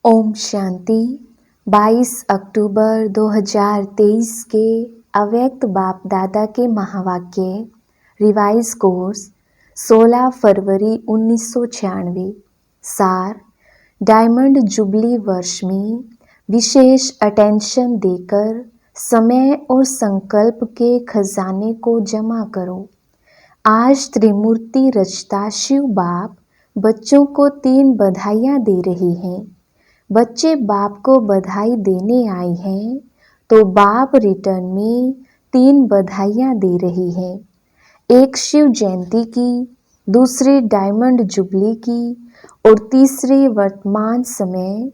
ओम शांति। 22 अक्टूबर 2023 के अव्यक्त बाप दादा के महावाक्य रिवाइज कोर्स 16 फरवरी 1996। सार, डायमंड जुबली वर्ष में विशेष अटेंशन देकर समय और संकल्प के खजाने को जमा करो। आज त्रिमूर्ति रचता शिव बाप बच्चों को 3 बधाइयाँ दे रही हैं। बच्चे बाप को बधाई देने आए हैं तो बाप रिटर्न में 3 बधाइयाँ दे रही है। एक शिव जयंती की, दूसरी डायमंड जुबली की और तीसरी वर्तमान समय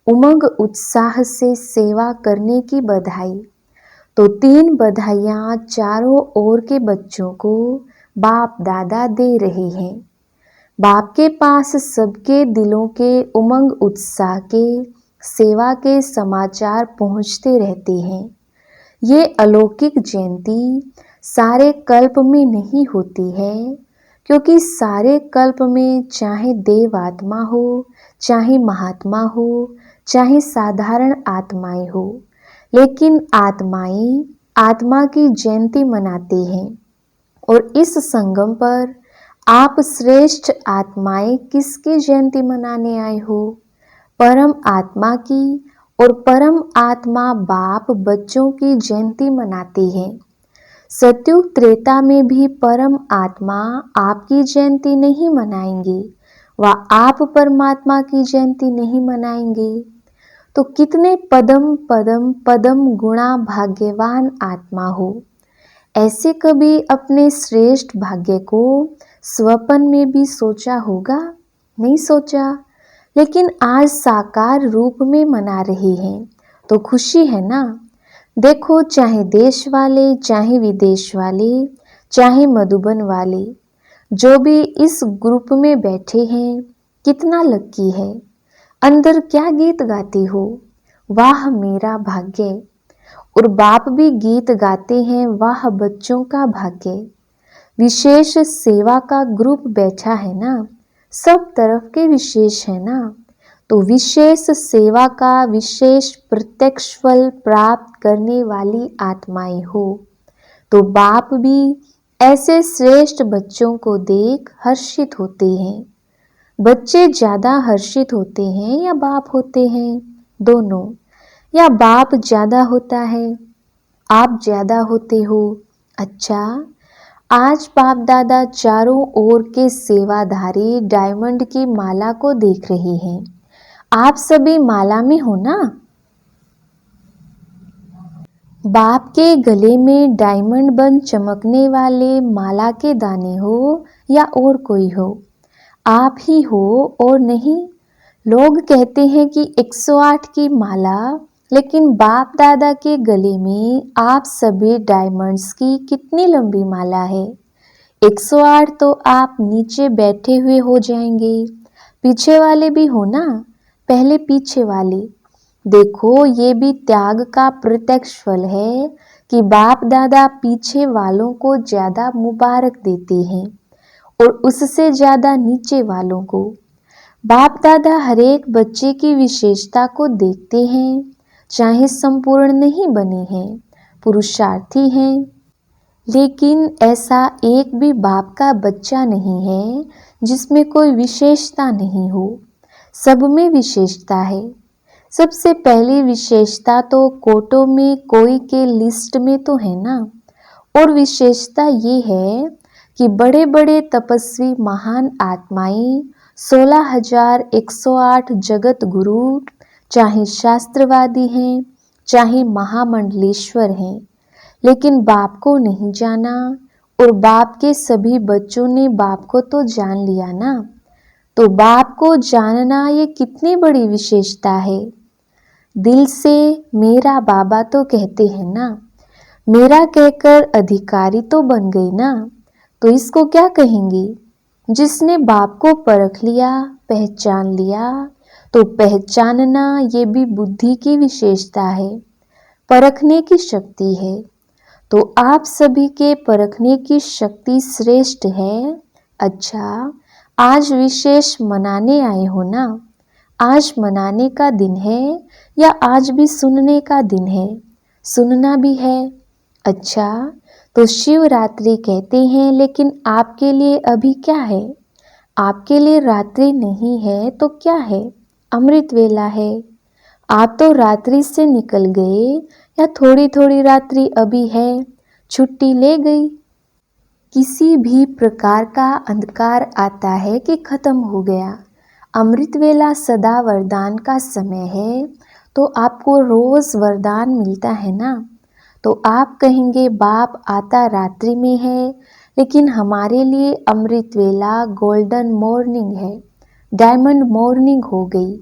उमंग उत्साह से सेवा करने की बधाई। तो 3 बधाइयाँ चारों ओर के बच्चों को बाप दादा दे रहे हैं। बाप के पास सबके दिलों के उमंग उत्साह के सेवा के समाचार पहुंचते रहते हैं। ये अलौकिक जयंती सारे कल्प में नहीं होती है, क्योंकि सारे कल्प में चाहे देव आत्मा हो, चाहे महात्मा हो, चाहे साधारण आत्माएं हो, लेकिन आत्माएं आत्मा की जयंती मनाते हैं। और इस संगम पर आप श्रेष्ठ आत्माएं किसकी जयंती मनाने आए हो? परम आत्मा की। और परम आत्मा बाप बच्चों की जयंती मनाती है। सतयुग त्रेता में भी परम आत्मा आपकी जयंती नहीं मनाएंगे, वह आप परमात्मा की जयंती नहीं मनाएंगे। तो कितने पदम पदम पदम गुणा भाग्यवान आत्मा हो। ऐसे कभी अपने श्रेष्ठ भाग्य को स्वप्न में भी सोचा होगा? नहीं सोचा, लेकिन आज साकार रूप में मना रहे हैं तो खुशी है ना। देखो, चाहे देश वाले, चाहे विदेश वाले, चाहे मधुबन वाले, जो भी इस ग्रुप में बैठे हैं, कितना लकी है। अंदर क्या गीत गाती हो, वाह मेरा भाग्य। और बाप भी गीत गाते हैं, वाह बच्चों का भाग्य। विशेष सेवा का ग्रुप बैठा है ना, सब तरफ के विशेष है ना। तो विशेष सेवा का विशेष प्रत्यक्ष फल प्राप्त करने वाली आत्माएं हो। तो बाप भी ऐसे श्रेष्ठ बच्चों को देख हर्षित होते हैं। बच्चे ज्यादा हर्षित होते हैं या बाप होते हैं? दोनों। या बाप ज्यादा होता है, आप ज्यादा होते हो? अच्छा, आज बाप दादा चारों ओर के सेवाधारी डायमंड की माला को देख रहे हैं। आप सभी माला में हो ना? बाप के गले में डायमंड बन चमकने वाले माला के दाने हो या और कोई हो? आप ही हो और नहीं। लोग कहते हैं कि 108 की माला, लेकिन बाप दादा के गले में आप सभी डायमंड्स की कितनी लंबी माला है? 108 तो आप नीचे बैठे हुए हो जाएंगे। पीछे वाले भी हो ना, पहले पीछे वाले। देखो, ये भी त्याग का प्रत्यक्ष फल है कि बाप दादा पीछे वालों को ज्यादा मुबारक देते हैं और उससे ज्यादा नीचे वालों को। बाप दादा हर एक बच्चे की विशेषता को देखते हैं, चाहे संपूर्ण नहीं बने हैं, पुरुषार्थी हैं, लेकिन ऐसा एक भी बाप का बच्चा नहीं है जिसमें कोई विशेषता नहीं हो। सब में विशेषता है। सबसे पहली विशेषता तो कोटों में कोई के लिस्ट में तो है ना। और विशेषता ये है कि बड़े बड़े तपस्वी महान आत्माएं 16,108 जगत गुरु, चाहे शास्त्रवादी हैं, चाहे महामंडलेश्वर हैं, लेकिन बाप को नहीं जाना। और बाप के सभी बच्चों ने बाप को तो जान लिया ना। तो बाप को जानना ये कितनी बड़ी विशेषता है। दिल से मेरा बाबा तो कहते हैं ना, मेरा कहकर अधिकारी तो बन गई ना। तो इसको क्या कहेंगे? जिसने बाप को परख लिया, पहचान लिया। तो पहचानना ये भी बुद्धि की विशेषता है, परखने की शक्ति है। तो आप सभी के परखने की शक्ति श्रेष्ठ है। अच्छा, आज विशेष मनाने आए हो ना। आज मनाने का दिन है या आज भी सुनने का दिन है? सुनना भी है। अच्छा, तो शिवरात्रि कहते हैं, लेकिन आपके लिए अभी क्या है? आपके लिए रात्रि नहीं है तो क्या है? अमृत वेला है। आप तो रात्रि से निकल गए या थोड़ी थोड़ी रात्रि अभी है, छुट्टी ले गई। किसी भी प्रकार का अंधकार आता है कि खत्म हो गया। अमृत वेला सदा वरदान का समय है, तो आपको रोज वरदान मिलता है ना। तो आप कहेंगे बाप आता रात्रि में है, लेकिन हमारे लिए अमृत वेला गोल्डन मॉर्निंग है, डायमंड मॉर्निंग हो गई।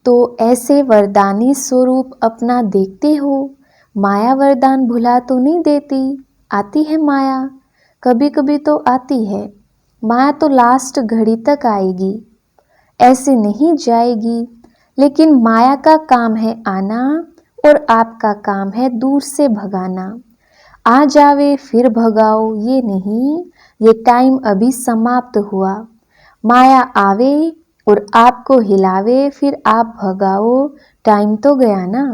तो ऐसे वरदानी स्वरूप अपना देखते हो। माया वरदान भुला तो नहीं देती, आती है माया, कभी कभी तो आती है। माया तो लास्ट घड़ी तक आएगी, ऐसे नहीं जाएगी। लेकिन माया का काम है आना और आपका काम है दूर से भगाना। आ जावे फिर भगाओ, ये नहीं, ये टाइम अभी समाप्त हुआ। माया आवे और आपको हिलावे, फिर आप भगाओ, टाइम तो गया ना।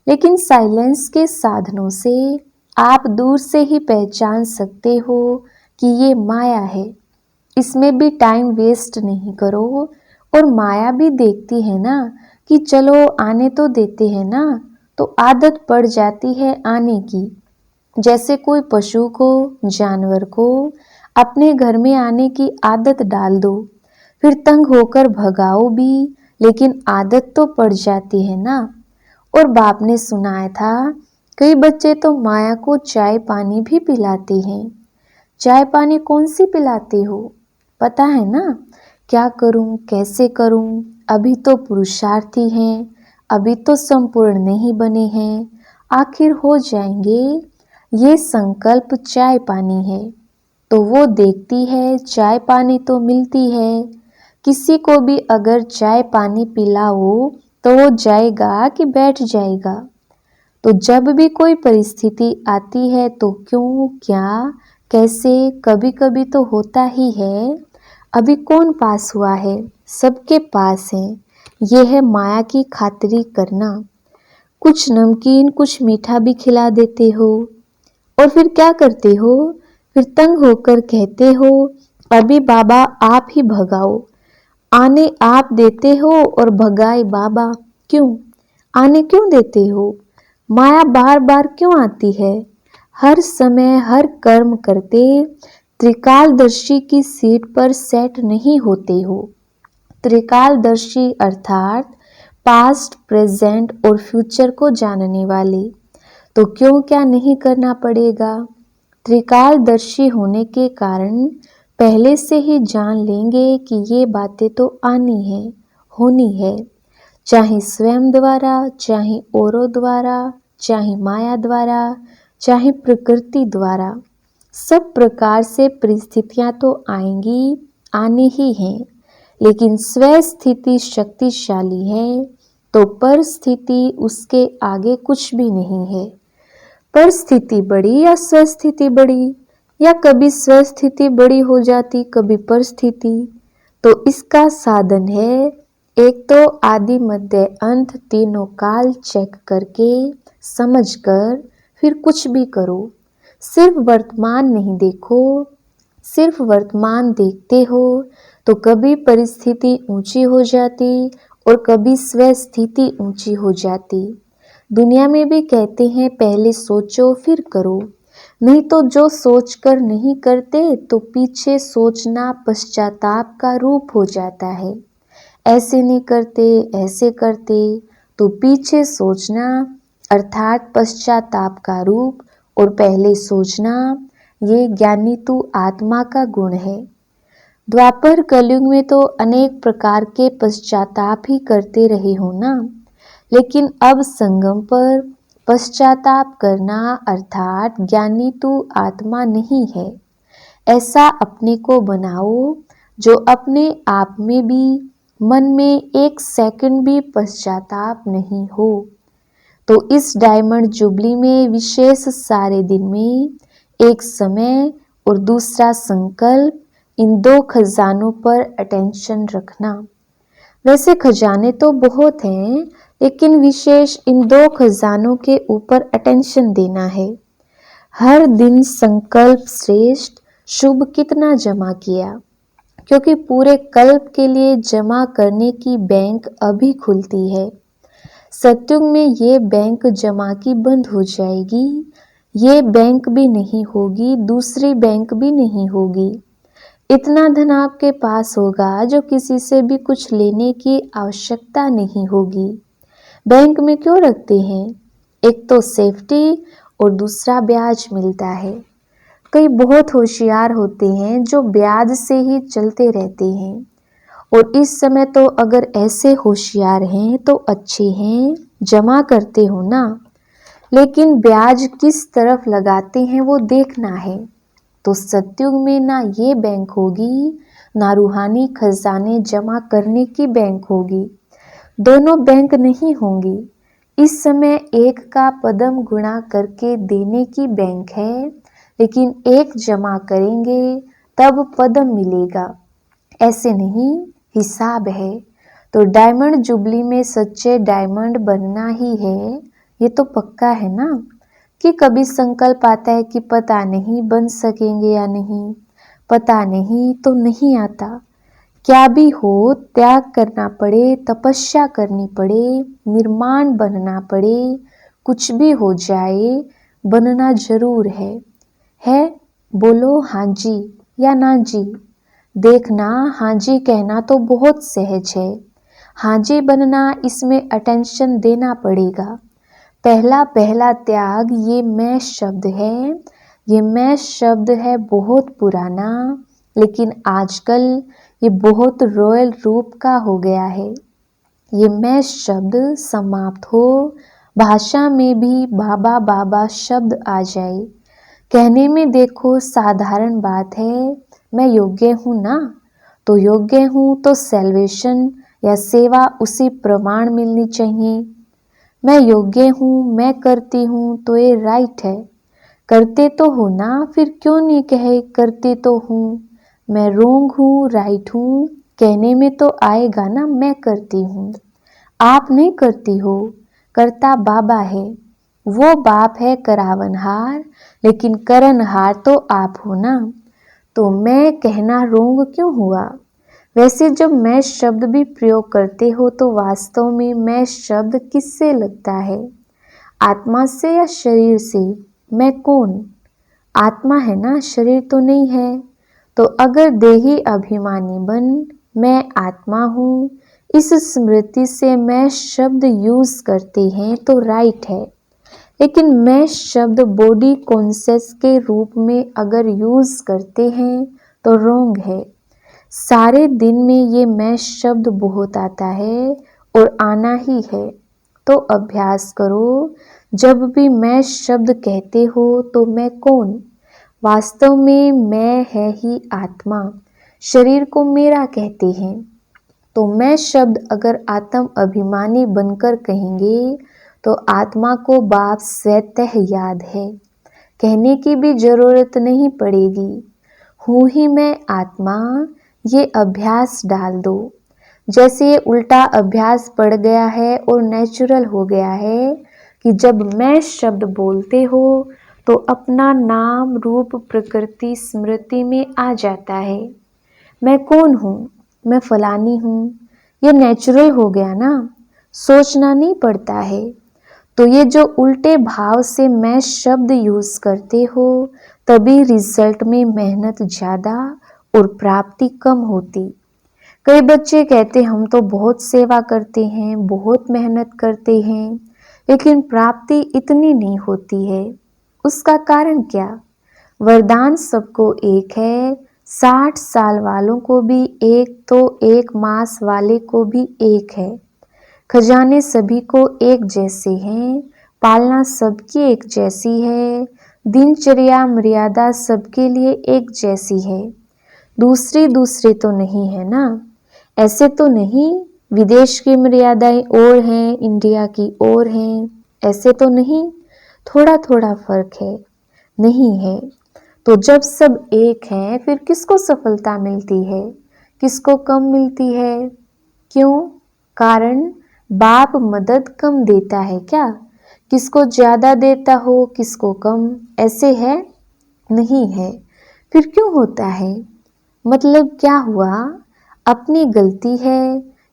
लेकिन साइलेंस के साधनों से आप दूर से ही पहचान सकते हो कि ये माया है। इसमें भी टाइम वेस्ट नहीं करो। और माया भी देखती है ना कि चलो आने तो देते हैं ना, तो आदत पड़ जाती है आने की। जैसे कोई पशु को, जानवर को अपने घर में आने की आदत डाल दो, फिर तंग होकर भगाओ भी, लेकिन आदत तो पड़ जाती है ना। और बाप ने सुनाया था, कई बच्चे तो माया को चाय पानी भी पिलाते हैं। चाय पानी कौन सी पिलाते हो? पता है ना? क्या करूं, कैसे करूं, अभी तो पुरुषार्थी हैं, अभी तो संपूर्ण नहीं बने हैं, आखिर हो जाएंगे, ये संकल्प चाय पानी है। तो वो देखती है, चाय पानी तो मिलती है। किसी को भी अगर चाय पानी पिलाओ तो वो जाएगा कि बैठ जाएगा। तो जब भी कोई परिस्थिति आती है तो क्यों, क्या, कैसे, कभी कभी तो होता ही है। अभी कौन पास हुआ है? सबके पास है। ये है माया की खातिरी करना। कुछ नमकीन कुछ मीठा भी खिला देते हो और फिर क्या करते हो? फिर तंग होकर कहते हो, अभी बाबा आप ही भगाओ। आने आप देते हो और भगाए बाबा। क्यों आने क्यों देते हो? माया बार बार क्यों आती है? हर समय हर कर्म करते त्रिकालदर्शी की सीट पर सेट नहीं होते हो। त्रिकालदर्शी अर्थात पास्ट, प्रेजेंट और फ्यूचर को जानने वाले। तो क्यों क्या नहीं करना पड़ेगा? त्रिकालदर्शी होने के कारण पहले से ही जान लेंगे कि ये बातें तो आनी है, होनी है, चाहे स्वयं द्वारा, चाहे औरों द्वारा, चाहे माया द्वारा, चाहे प्रकृति द्वारा। सब प्रकार से परिस्थितियां तो आएंगी, आनी ही हैं। लेकिन स्व स्थिति शक्तिशाली है, तो परिस्थिति उसके आगे कुछ भी नहीं है। परिस्थिति बड़ी या स्वस्थिति बड़ी, या कभी स्वस्थिति बड़ी हो जाती, कभी परिस्थिति। तो इसका साधन है, एक तो आदि मध्य अंत तीनों काल चेक करके समझकर फिर कुछ भी करो। सिर्फ वर्तमान नहीं देखो। सिर्फ वर्तमान देखते हो तो कभी परिस्थिति ऊंची हो जाती और कभी स्व स्थिति ऊंची हो जाती। दुनिया में भी कहते हैं पहले सोचो फिर करो, नहीं तो जो सोचकर नहीं करते तो पीछे सोचना पश्चाताप का रूप हो जाता है। ऐसे नहीं करते, ऐसे करते, तो पीछे सोचना अर्थात पश्चाताप का रूप, और पहले सोचना, ये ज्ञानी तू आत्मा का गुण है। द्वापर कलयुग में तो अनेक प्रकार के पश्चाताप ही करते रहे हो ना। लेकिन अब संगम पर पश्चाताप करना अर्थात ज्ञानी तू आत्मा नहीं है, ऐसा अपने को बनाओ जो अपने आप में भी, मन में एक सेकंड भी पश्चाताप नहीं हो। तो इस डायमंड जुबली में विशेष सारे दिन में एक समय और दूसरा संकल्प, इन दो खजानों पर अटेंशन रखना। वैसे खजाने तो बहुत हैं, लेकिन विशेष इन 2 खजानों के ऊपर अटेंशन देना है। हर दिन संकल्प श्रेष्ठ शुभ कितना जमा किया, क्योंकि पूरे कल्प के लिए जमा करने की बैंक अभी खुलती है। सत्युग में ये बैंक जमा की बंद हो जाएगी। ये बैंक भी नहीं होगी, दूसरी बैंक भी नहीं होगी। इतना धन आपके पास होगा जो किसी से भी कुछ लेने की आवश्यकता नहीं होगी। बैंक में क्यों रखते हैं? एक तो सेफ्टी और दूसरा ब्याज मिलता है। कई बहुत होशियार होते हैं जो ब्याज से ही चलते रहते हैं, और इस समय तो अगर ऐसे होशियार हैं तो अच्छे हैं, जमा करते हो ना। लेकिन ब्याज किस तरफ लगाते हैं वो देखना है। तो सतयुग में ना ये बैंक होगी, ना रूहानी खजाने जमा करने की बैंक होगी। दोनों बैंक नहीं होंगी। इस समय एक का पदम गुणा करके देने की बैंक है, लेकिन एक जमा करेंगे तब पदम मिलेगा, ऐसे नहीं, हिसाब है। तो डायमंड जुबली में सच्चे डायमंड बनना ही है, ये तो पक्का है ना। कि कभी संकल्प आता है कि पता नहीं बन सकेंगे या नहीं, पता नहीं तो नहीं आता। क्या भी हो त्याग करना पड़े, तपस्या करनी पड़े, निर्माण बनना पड़े, कुछ भी हो जाए बनना जरूर है? बोलो हाँ जी या ना जी। देखना, हाँ जी कहना तो बहुत सहज है, हाँ जी बनना इसमें अटेंशन देना पड़ेगा। पहला पहला त्याग ये मैं शब्द है। ये मैं शब्द है बहुत पुराना, लेकिन आजकल ये बहुत रॉयल रूप का हो गया है। ये मैं शब्द समाप्त हो, भाषा में भी बाबा बाबा शब्द आ जाए। कहने में देखो साधारण बात है, मैं योग्य हूँ ना, तो योग्य हूँ तो सेल्वेशन या सेवा उसी प्रमाण मिलनी चाहिए। मैं योग्य हूँ, मैं करती हूँ तो ये राइट है। करते तो हो ना, फिर क्यों नहीं कहे करते तो हूँ। मैं रोंग हूँ, राइट हूँ, कहने में तो आएगा ना मैं करती हूँ। आप नहीं करती हो, करता बाबा है। वो बाप है करावनहार, लेकिन करनहार तो आप हो ना। तो मैं कहना रोंग क्यों हुआ? वैसे जब मैं शब्द भी प्रयोग करते हो तो वास्तव में मैं शब्द किससे लगता है? आत्मा से या शरीर से? मैं कौन? आत्मा है ना, शरीर तो नहीं है। तो अगर देही अभिमानी बन मैं आत्मा हूँ, इस स्मृति से मैं शब्द यूज करते हैं तो राइट है। लेकिन मैं शब्द बॉडी कॉन्शियस के रूप में अगर यूज करते हैं तो रॉन्ग है। सारे दिन में ये मैं शब्द बहुत आता है और आना ही है। तो अभ्यास करो, जब भी मैं शब्द कहते हो तो मैं कौन? वास्तव में मैं है ही आत्मा, शरीर को मेरा कहते हैं। तो मैं शब्द अगर आत्म अभिमानी बनकर कहेंगे तो आत्मा को बाप स्वतः याद है, कहने की भी जरूरत नहीं पड़ेगी। हूँ ही मैं आत्मा, ये अभ्यास डाल दो। जैसे ये उल्टा अभ्यास पड़ गया है और नेचुरल हो गया है कि जब मैं शब्द बोलते हो तो अपना नाम रूप प्रकृति स्मृति में आ जाता है। मैं कौन हूँ? मैं फलानी हूँ। ये नेचुरल हो गया ना, सोचना नहीं पड़ता है। तो ये जो उल्टे भाव से मैं शब्द यूज करते हो तभी रिजल्ट में मेहनत ज़्यादा और प्राप्ति कम होती। कई बच्चे कहते हम तो बहुत सेवा करते हैं, बहुत मेहनत करते हैं, लेकिन प्राप्ति इतनी नहीं होती है। उसका कारण क्या? वरदान सबको एक है, 60 साल वालों को भी एक तो 1 मास वाले को भी एक है। खजाने सभी को एक जैसे हैं, पालना सबकी एक जैसी है, दिनचर्या मर्यादा सबके लिए एक जैसी है। दूसरी दूसरी तो नहीं है ना, ऐसे तो नहीं विदेश की मर्यादाएं और हैं, इंडिया की और हैं, ऐसे तो नहीं। थोड़ा थोड़ा फर्क है, नहीं है। तो जब सब एक हैं फिर किसको सफलता मिलती है, किसको कम मिलती है? क्यों? कारण बाप मदद कम देता है क्या? किसको ज़्यादा देता हो, किसको कम, ऐसे है? नहीं है। फिर क्यों होता है? मतलब क्या हुआ? अपनी गलती है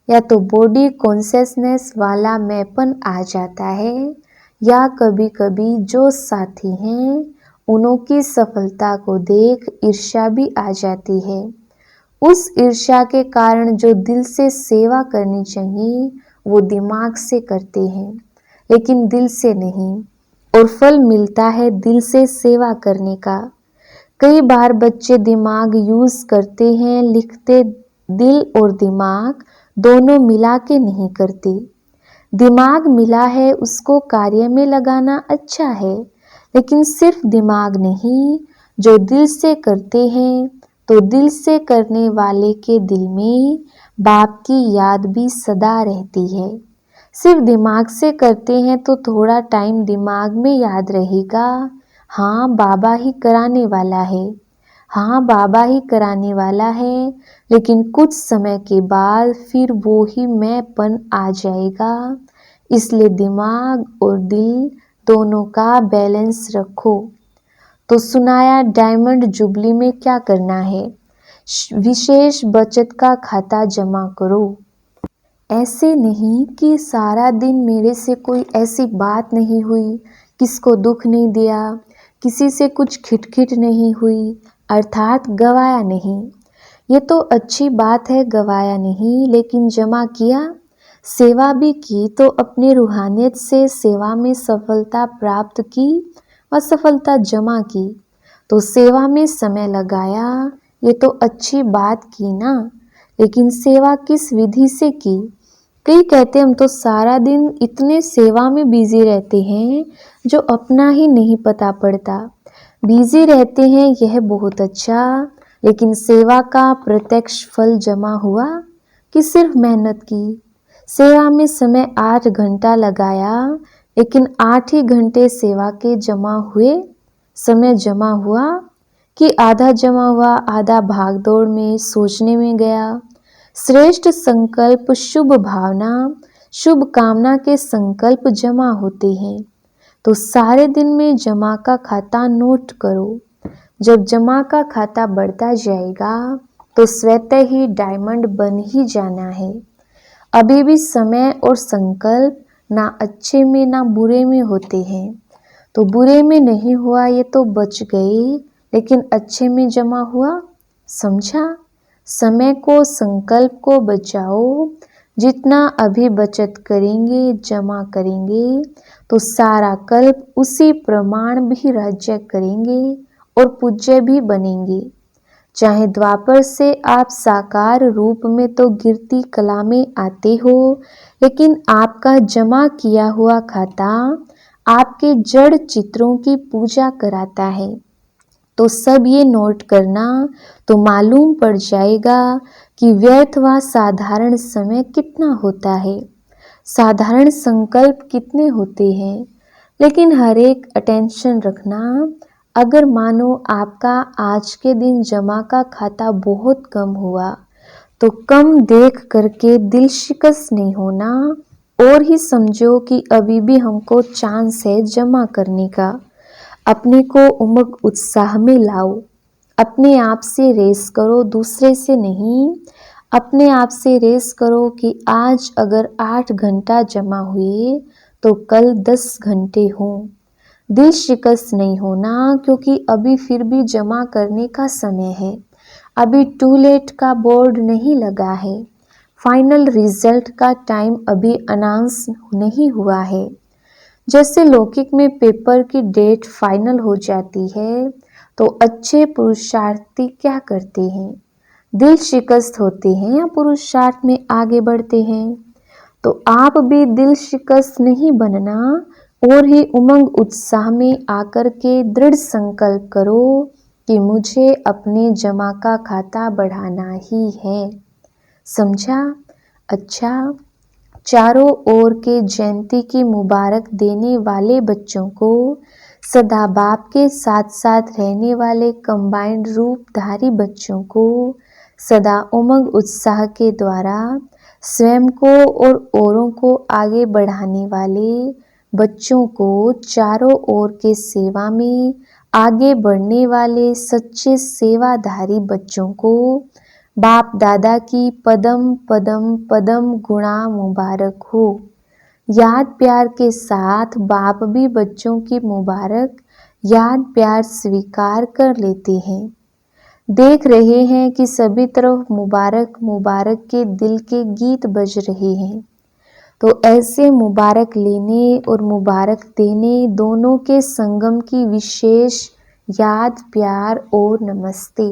या तो बॉडी कॉन्शियसनेस वाला मैंपन आ जाता है, या कभी कभी जो साथी हैं उनों की सफलता को देख ईर्ष्या भी आ जाती है। उस ईर्ष्या के कारण जो दिल से सेवा करनी चाहिए वो दिमाग से करते हैं, लेकिन दिल से नहीं, और फल मिलता है दिल से सेवा करने का। कई बार बच्चे दिमाग यूज करते हैं, लिखते दिल और दिमाग दोनों मिला के नहीं करते। दिमाग मिला है उसको कार्य में लगाना अच्छा है, लेकिन सिर्फ दिमाग नहीं, जो दिल से करते हैं तो दिल से करने वाले के दिल में बाप की याद भी सदा रहती है। सिर्फ दिमाग से करते हैं तो थोड़ा टाइम दिमाग में याद रहेगा, हाँ बाबा ही कराने वाला है, हाँ बाबा ही कराने वाला है, लेकिन कुछ समय के बाद फिर वो ही मैंपन आ जाएगा। इसलिए दिमाग और दिल दोनों का बैलेंस रखो। तो सुनाया डायमंड जुबली में क्या करना है? विशेष बचत का खाता जमा करो। ऐसे नहीं कि सारा दिन मेरे से कोई ऐसी बात नहीं हुई, किसको दुख नहीं दिया, किसी से कुछ खिटखिट नहीं हुई, अर्थात गवाया नहीं। ये तो अच्छी बात है, गवाया नहीं, लेकिन जमा किया, सेवा भी की, तो अपने रूहानियत से सेवा में सफलता प्राप्त की, असफलता जमा की, तो सेवा में समय लगाया, ये तो अच्छी बात की ना, लेकिन सेवा किस विधि से की? कई कहते हम तो सारा दिन इतने सेवा में बिजी रहते हैं जो अपना ही नहीं पता पड़ता। बिजी रहते हैं यह बहुत अच्छा, लेकिन सेवा का प्रत्यक्ष फल जमा हुआ कि सिर्फ मेहनत की? सेवा में समय 8 घंटा लगाया, लेकिन 8 ही घंटे सेवा के जमा हुए, समय जमा हुआ कि आधा जमा हुआ, आधा भागदौड़ में सोचने में गया। श्रेष्ठ संकल्प, शुभ भावना, शुभ कामना के संकल्प जमा होते हैं, तो सारे दिन में जमा का खाता नोट करो। जब जमा का खाता बढ़ता जाएगा तो स्वतः ही डायमंड बन ही जाना है। अभी भी समय और संकल्प ना अच्छे में ना बुरे में होते हैं, तो बुरे में नहीं हुआ ये तो बच गए, लेकिन अच्छे में जमा हुआ, समझा? समय को, संकल्प को बचाओ। जितना अभी बचत करेंगे, जमा करेंगे, तो सारा कल्प उसी प्रमाण भी राज्य करेंगे और पूज्य भी बनेंगे। चाहे द्वापर से आप साकार रूप में तो गिरती कला में आते हो, लेकिन आपका जमा किया हुआ खाता आपके जड़ चित्रों की पूजा कराता है। तो सब ये नोट करना, तो मालूम पड़ जाएगा कि व्यर्थ व साधारण समय कितना होता है, साधारण संकल्प कितने होते हैं। लेकिन हर एक अटेंशन रखना, अगर मानो आपका आज के दिन जमा का खाता बहुत कम हुआ, तो कम देख करके दिल शिकस्त नहीं होना, और ही समझो कि अभी भी हमको चांस है जमा करने का। अपने को उमंग उत्साह में लाओ, अपने आप से रेस करो, दूसरे से नहीं। अपने आप से रेस करो कि आज अगर 8 घंटा जमा हुए तो कल 10 घंटे हों। दिल शिकस्त नहीं होना, क्योंकि अभी फिर भी जमा करने का समय है। अभी टू लेट का बोर्ड नहीं लगा है, फाइनल रिजल्ट का टाइम अभी अनाउंस नहीं हुआ है। जैसे लौकिक में पेपर की डेट फाइनल हो जाती है, तो अच्छे पुरुषार्थी क्या करते हैं? दिल शिकस्त होते हैं या पुरुषार्थ में आगे बढ़ते हैं? तो आप भी दिल शिकस्त नहीं बनना, और ही उमंग उत्साह में आकर के दृढ़ संकल्प करो कि मुझे अपने जमा का खाता बढ़ाना ही है। समझा? अच्छा, चारों ओर के जयंती की मुबारक देने वाले बच्चों को, सदा बाप के साथ साथ रहने वाले कंबाइंड रूपधारी बच्चों को, सदा उमंग उत्साह के द्वारा स्वयं को और औरों को आगे बढ़ाने वाले बच्चों को, चारों ओर के सेवा में आगे बढ़ने वाले सच्चे सेवाधारी बच्चों को बाप दादा की पदम पदम पदम गुणा मुबारक हो। याद प्यार के साथ बाप भी बच्चों की मुबारक याद प्यार स्वीकार कर लेते हैं। देख रहे हैं कि सभी तरफ मुबारक मुबारक के दिल के गीत बज रहे हैं। तो ऐसे मुबारक लेने और मुबारक देने दोनों के संगम की विशेष याद प्यार और नमस्ते।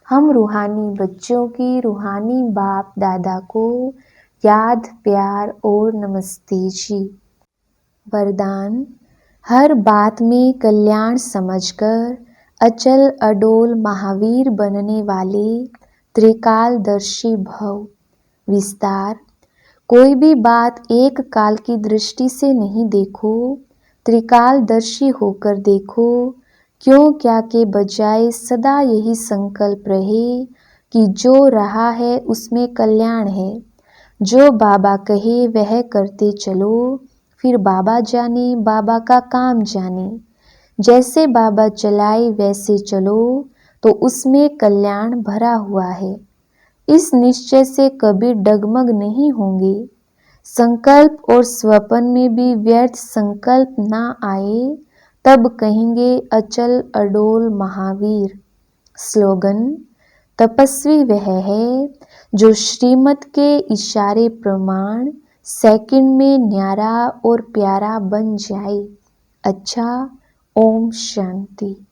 हम रूहानी बच्चों की रूहानी बाप दादा को याद प्यार और नमस्ते जी। वरदान, हर बात में कल्याण समझकर अचल अडोल महावीर बनने वाले त्रिकालदर्शी भव। विस्तार, कोई भी बात एक काल की दृष्टि से नहीं देखो, त्रिकालदर्शी होकर देखो। क्यों क्या के बजाय सदा यही संकल्प रहे कि जो रहा है उसमें कल्याण है। जो बाबा कहे वह करते चलो, फिर बाबा जाने बाबा का काम जाने। जैसे बाबा चलाए वैसे चलो, तो उसमें कल्याण भरा हुआ है। इस निश्चय से कभी डगमग नहीं होंगे। संकल्प और स्वप्न में भी व्यर्थ संकल्प ना आए, तब कहेंगे अचल अडोल महावीर। स्लोगन, तपस्वी वह है जो श्रीमत के इशारे प्रमाण सेकंड में न्यारा और प्यारा बन जाए। अच्छा, ओम शांति।